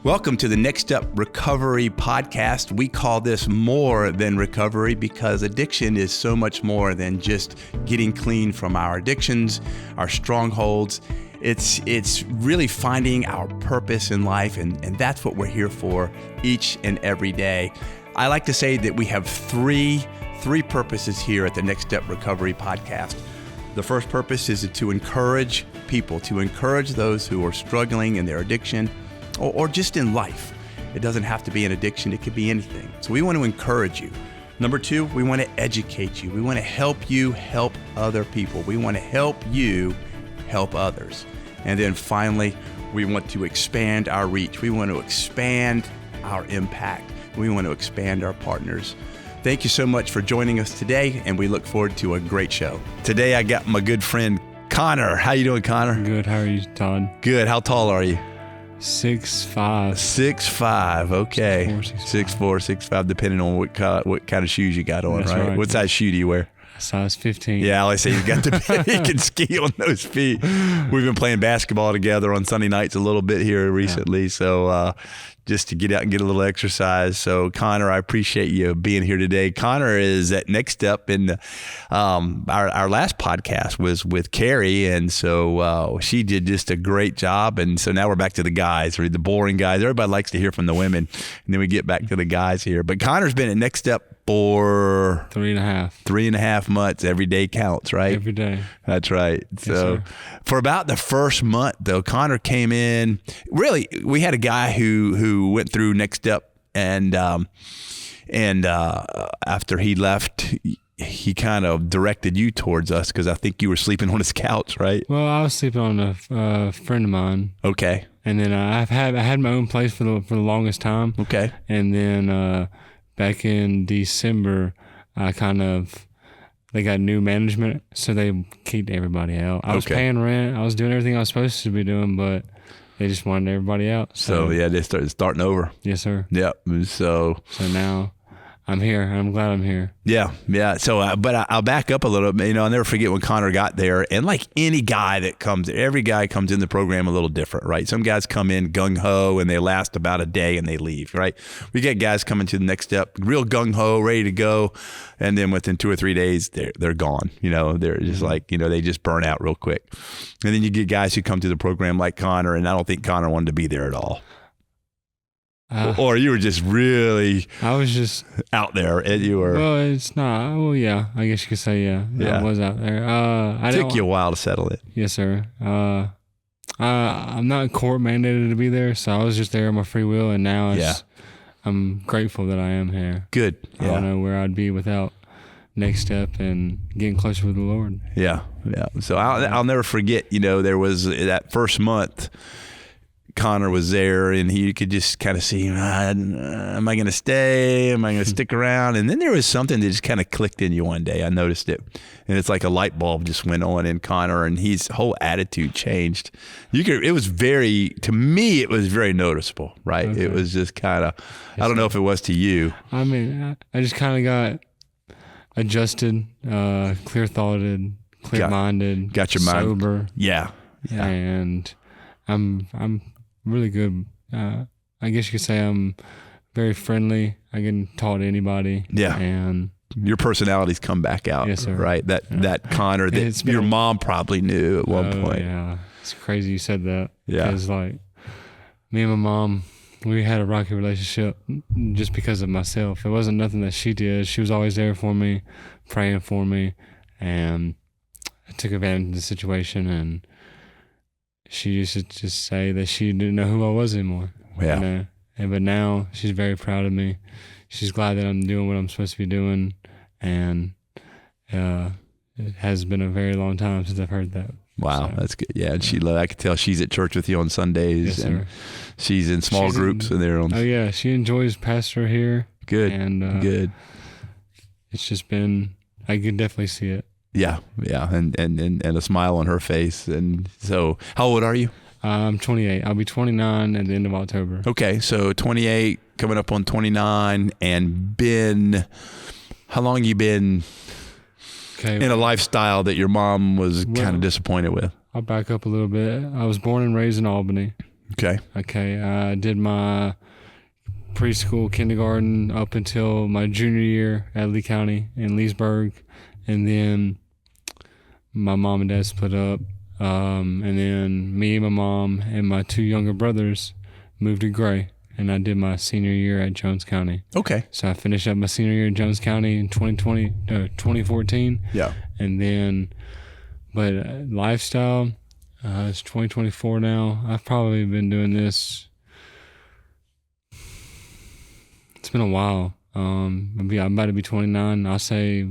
Welcome to the Next Step Recovery Podcast. We call this More Than Recovery because addiction is so much more than just getting clean from our addictions, our strongholds. It's really finding our purpose in life, and that's what we're here for each and every day. I like to say that we have three purposes here at the Next Step Recovery Podcast. The first purpose is to encourage people, to encourage those who are struggling in their addiction, or just in life. It doesn't have to be an addiction, it could be anything. So we want to encourage you. Number two, we want to educate you. We want to help you help other people. We want to help you help others. And then finally, we want to expand our reach. We want to expand our impact. We want to expand our partners. Thank you so much for joining us today, and we look forward to a great show. Today, I got my good friend, Connor. How you doing, Connor? Good. How are you, Todd? Good. How tall are you? 6'5". 6'5". Okay. 6'4", 6'5", depending on what kind of shoes you got on, right? What size shoe do you wear? Size 15. Yeah, I say you can ski on those feet. We've been playing basketball together on Sunday nights a little bit here recently, so just to get out and get a little exercise. So Connor, I appreciate you being here today. Connor is at Next Step, and our last podcast was with Carrie, and so she did just a great job. And so now we're back to the guys, or the boring guys. Everybody likes to hear from the women, and then we get back to the guys here. But Connor's been at Next Step for 3.5 months. Every day counts, right? Every day. That's right. So yes, for about the first month, though, Connor came in. Really, we had a guy who went through Next Step, and after he left, he kind of directed you towards us because I think you were sleeping on his couch, right? Well, I was sleeping on a friend of mine. Okay. And then I had my own place for the longest time. Okay. And then back in December, they got new management, so they kicked everybody out. I was paying rent. I was doing everything I was supposed to be doing, but they just wanted everybody out. So yeah, they started starting over. Yes, sir. Yep. So now I'm here. I'm glad I'm here. Yeah. So, but I'll back up a little bit. I'll never forget when Connor got there. And like any guy that comes, every guy comes in the program a little different, right? Some guys come in gung-ho and they last about a day and they leave, right? We get guys coming to the Next Step, real gung-ho, ready to go. And then within 2 or 3 days, they're gone. They're just like, they just burn out real quick. And then you get guys who come to the program like Connor, and I don't think Connor wanted to be there at all. Or you were just really... I was just... out there, and you were... Well, it's not... Well, yeah. I guess you could say, yeah. I was out there. It took you a while to settle it. Yes, sir. I'm not court mandated to be there, so I was just there on my free will, and now I'm grateful that I am here. Good. I don't know where I'd be without Next Step and getting closer with the Lord. Yeah. So I'll never forget, there was that first month... Connor was there, and he could just kind of see, am I going to stay? Am I going to stick around? And then there was something that just kind of clicked in you one day. I noticed it. And it's like a light bulb just went on in Connor, and his whole attitude changed. To me, it was very noticeable, right? Okay. It was just kind of, I don't know if it was to you. I mean, I just kind of got adjusted, clear-thoughted, clear-minded, got your mind sober. Yeah. And I'm really good. I guess you could say I'm very friendly. I can talk to anybody. Yeah. And your personality's come back out. Yes, sir. Right? That Connor that your mom probably knew at one point. Yeah. It's crazy you said that. Yeah. Because like me and my mom, we had a rocky relationship just because of myself. It wasn't nothing that she did. She was always there for me, praying for me, and I took advantage of the situation, and she used to just say that she didn't know who I was anymore. Yeah. But now she's very proud of me. She's glad that I'm doing what I'm supposed to be doing. And it has been a very long time since I've heard that. Wow, that's good. Yeah, and I could tell she's at church with you on Sundays. Yes, and sir. She's in small groups. And they're on. Oh, yeah. She enjoys pastor here. Good. And good. It's just been, I can definitely see it. Yeah, and a smile on her face. And so, how old are you? I'm 28. I'll be 29 at the end of October. Okay, so 28, coming up on 29, and how long you been in a lifestyle that your mom was kind of disappointed with? I'll back up a little bit. I was born and raised in Albany. Okay. Okay. I did my preschool, kindergarten up until my junior year at Lee County in Leesburg. And then my mom and dad split up. And then me and my mom and my 2 younger brothers moved to Gray. And I did my senior year at Jones County. Okay. So I finished up my senior year at Jones County in 2014. Yeah. And then, but lifestyle, it's 2024 now. I've probably been doing this. It's been a while. I'm about to be 29. I'll say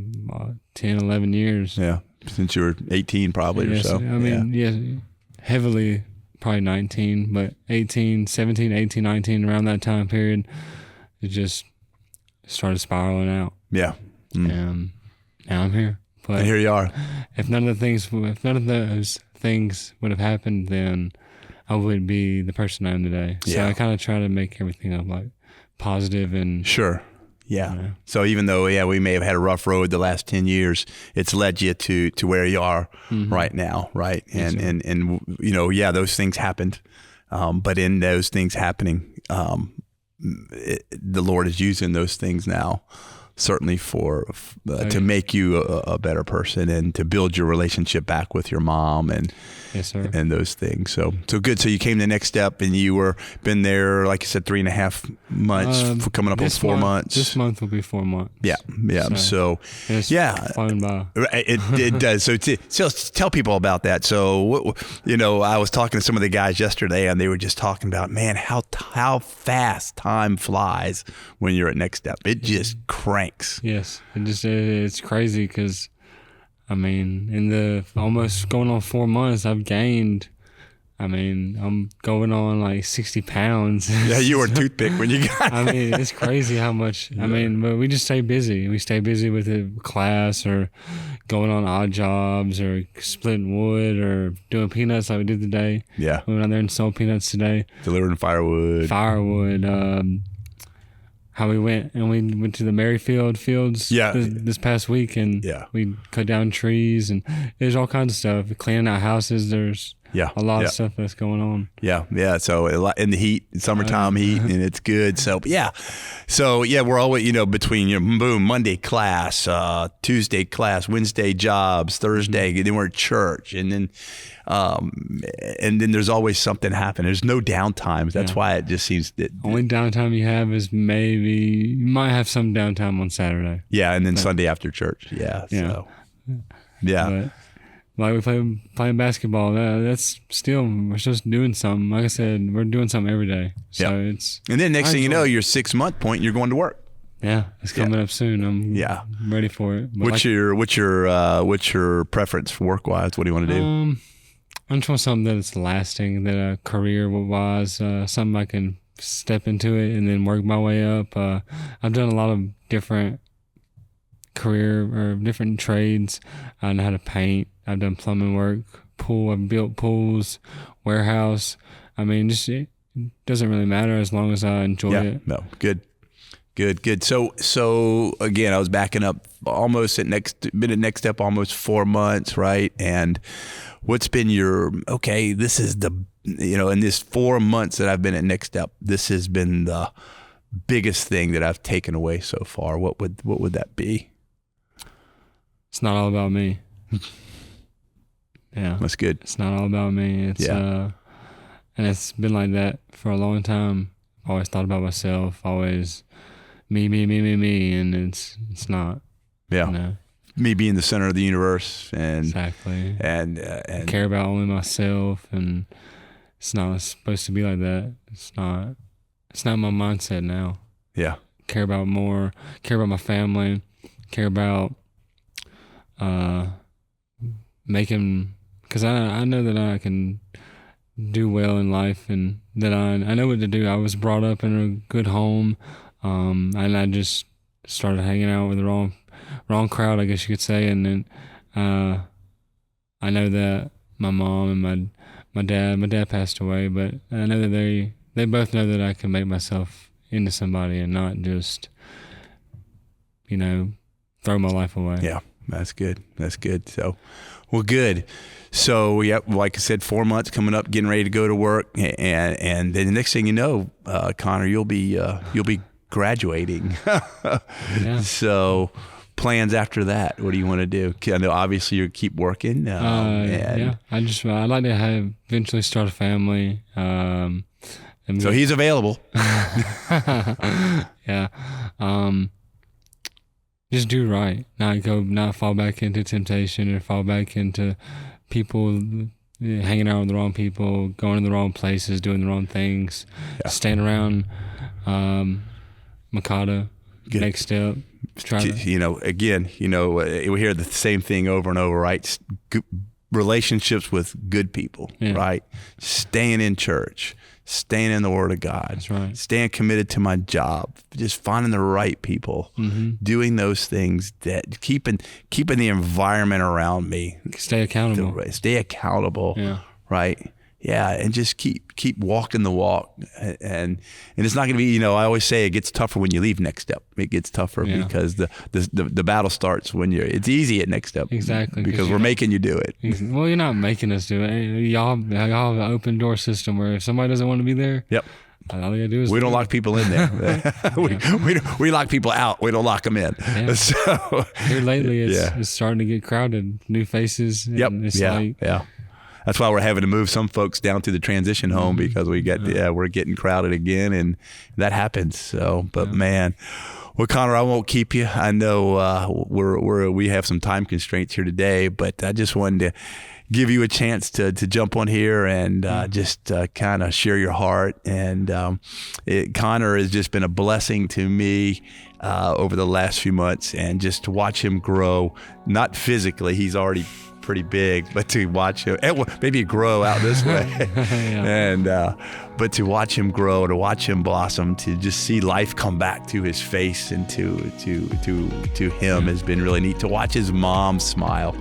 10, 11 years. Yeah. Since you were 18 probably or so. I mean, heavily probably 19, but 18, 17, 18, 19, around that time period, it just started spiraling out. Yeah. And now I'm here. But and here you are. If none of those things would have happened, then I wouldn't be the person I am today. So Yeah. I kind of try to make everything up like positive and Sure. Yeah. You know. So even though, we may have had a rough road the last 10 years, it's led you to where you are right now. Right. Yes, And those things happened. But in those things happening, the Lord is using those things now, certainly to make you a better person and to build your relationship back with your mom and Yes, sir. and those things. So good. So you came to the Next Step and you been there, like you said, 3.5 months, coming up on 4 months. This month will be 4 months. Yeah. So it's flown by. It does. So tell people about that. So, I was talking to some of the guys yesterday and they were just talking about, man, how fast time flies when you're at Next Step. It just cranks. Yes. It's crazy because, I mean, in the almost going on 4 months, I've gained, I'm going on like 60 pounds. Yeah, you were a toothpick when you got I mean, it's crazy how much. Yeah. But we just stay busy. We stay busy with the class or going on odd jobs or splitting wood or doing peanuts like we did today. Yeah. We went out there and sold peanuts today. Delivering firewood. How we went to the Merrifield fields this past week and we cut down trees and there's all kinds of stuff. Cleaning out houses. There's a lot of stuff that's going on. Yeah. So a lot in the heat, summertime heat, and it's good. So we're always, between boom, Monday class, Tuesday class, Wednesday jobs, Thursday, then we're at church, and then there's always something happening. There's no downtime. That's why it just seems that only downtime you have is maybe you might have some downtime on Saturday. Yeah, and then Sunday after church. Yeah. So But, like we playing basketball, we're just doing something. Like I said, we're doing something every day. So it's and then next thing you know, your 6-month point, you're going to work. Yeah, it's coming up soon. I'm ready for it. But what's your preference for work wise? What do you want to do? I just want something that's lasting, that career wise, something I can step into it and then work my way up. I've done a lot of different different trades. I know how to paint. I've done plumbing work, I've built pools, warehouse. it doesn't really matter as long as I enjoy it. No, good. So again, I was backing up almost been at Next Step almost 4 months, right? And what's been this is in this 4 months that I've been at Next Step, this has been the biggest thing that I've taken away so far. What would that be? It's not all about me. Yeah. That's good. It's not all about me. It's and it's been like that for a long time. I've always thought about myself, always me, and it's not. Yeah. Me being the center of the universe and exactly. And I care about only myself, and it's not supposed to be like that. It's not my mindset now. Yeah. Care about my family, care about because I know that I can do well in life and that I know what to do. I was brought up in a good home, and I just started hanging out with the wrong crowd, I guess you could say. And then I know that my mom and my dad passed away, but I know that they both know that I can make myself into somebody and not just throw my life away. Yeah. That's good. So, Well, good. So, yep, like I said, 4 months coming up, getting ready to go to work, and then the next thing you know, Connor, you'll be graduating. Yeah. So, plans after that? What do you want to do? I know obviously you keep working. Yeah, I'd like to eventually start a family. So he's available. Yeah. Just do right. Not fall back into temptation or fall back into people hanging out with the wrong people, going to the wrong places, doing the wrong things, staying around Mikado. Good. Next step. Again, we hear the same thing over and over, right? Relationships with good people, right? Staying in church, staying in the Word of God. That's right. Staying committed to my job, just finding the right people, doing those things, that keeping the environment around me. Stay accountable. Stay accountable, right? Yeah, and just keep walking the walk, and it's not going to be. I always say it gets tougher when you leave Next Step. It gets tougher because the battle starts when you're. It's easy at Next Step, exactly, because we're making you do it. Well, you're not making us do it. Y'all have an open door system where if somebody doesn't want to be there, all you gotta do is we don't lock people in there. we lock people out. We don't lock them in. Yeah. So here lately, it's starting to get crowded. New faces. And it's That's why we're having to move some folks down to the transition home, because we're getting crowded again, and that happens. So, but man, well, Connor, I won't keep you. I know we have some time constraints here today, but I just wanted to give you a chance to jump on here and just kind of share your heart. And Connor has just been a blessing to me over the last few months, and just to watch him grow, not physically, he's already pretty big, but to watch him, maybe grow out this way, and but to watch him grow, to watch him blossom, to just see life come back to his face and to him has been really neat. To watch his mom smile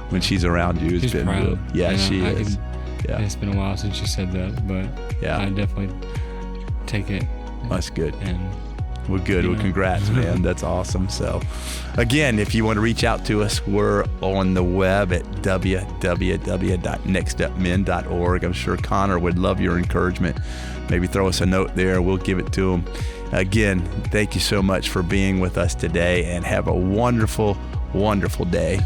when she's around you has been proud. She is. It's been a while since she said that, but I definitely take it. That's good. And well, good. Well, congrats, man. That's awesome. So, again, if you want to reach out to us, we're on the web at www.nextstepmen.org. I'm sure Connor would love your encouragement. Maybe throw us a note there. We'll give it to him. Again, thank you so much for being with us today, and have a wonderful, wonderful day.